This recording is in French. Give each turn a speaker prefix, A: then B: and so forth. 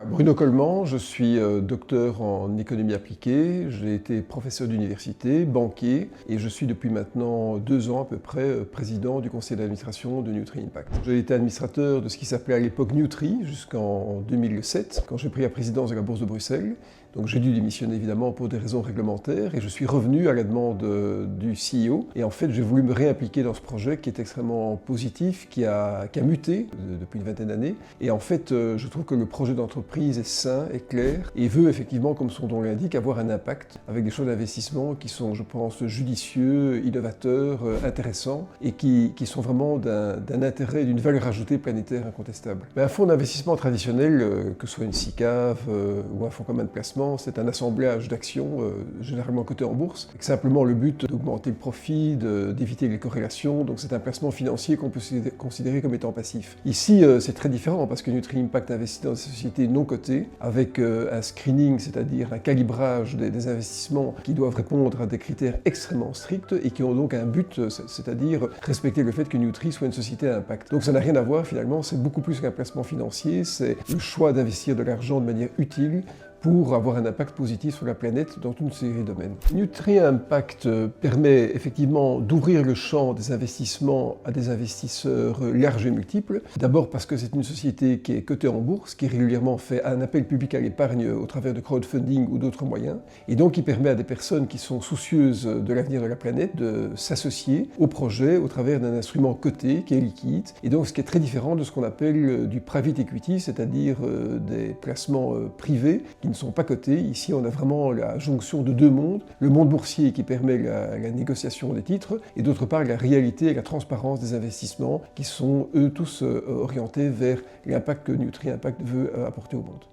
A: Bruno Coleman, je suis docteur en économie appliquée, j'ai été professeur d'université, banquier et je suis depuis maintenant 2 ans à peu près président du conseil d'administration de Nutri Impact. J'ai été administrateur de ce qui s'appelait à l'époque Nutri jusqu'en 2007 quand j'ai pris la présidence de la Bourse de Bruxelles. Donc j'ai dû démissionner évidemment pour des raisons réglementaires et je suis revenu à la demande du CEO. Et en fait j'ai voulu me réimpliquer dans ce projet qui est extrêmement positif, qui a muté depuis une vingtaine d'années. Et en fait je trouve que le projet d'entreprise est sain, est clair et veut effectivement, comme son nom l'indique, avoir un impact avec des choix d'investissement qui sont, je pense, judicieux, innovateurs, intéressants et qui sont vraiment d'un intérêt, d'une valeur ajoutée planétaire incontestable. Mais un fonds d'investissement traditionnel, que ce soit une SICAV ou un fonds commun de placement, c'est un assemblage d'actions généralement cotées en bourse, avec simplement le but d'augmenter le profit, d'éviter les corrélations, donc c'est un placement financier qu'on peut considérer comme étant passif. Ici, c'est très différent parce que Nutri Impact investit dans des sociétés non cotées, avec un screening, c'est-à-dire un calibrage des investissements qui doivent répondre à des critères extrêmement stricts et qui ont donc un but, c'est-à-dire respecter le fait que Nutri soit une société à impact. Donc ça n'a rien à voir finalement, c'est beaucoup plus qu'un placement financier, c'est le choix d'investir de l'argent de manière utile pour avoir un impact positif sur la planète dans toute une série de domaines. Nutri Impact permet effectivement d'ouvrir le champ des investissements à des investisseurs larges et multiples. D'abord parce que c'est une société qui est cotée en bourse, qui régulièrement fait un appel public à l'épargne au travers de crowdfunding ou d'autres moyens, et donc qui permet à des personnes qui sont soucieuses de l'avenir de la planète de s'associer au projet au travers d'un instrument coté qui est liquide, et donc ce qui est très différent de ce qu'on appelle du private equity, c'est-à-dire des placements privés qui ne sont pas cotés. Ici, on a vraiment la jonction de deux mondes, le monde boursier qui permet la négociation des titres, et d'autre part la réalité et la transparence des investissements qui sont eux tous orientés vers l'impact que Nutri Impact veut apporter au monde.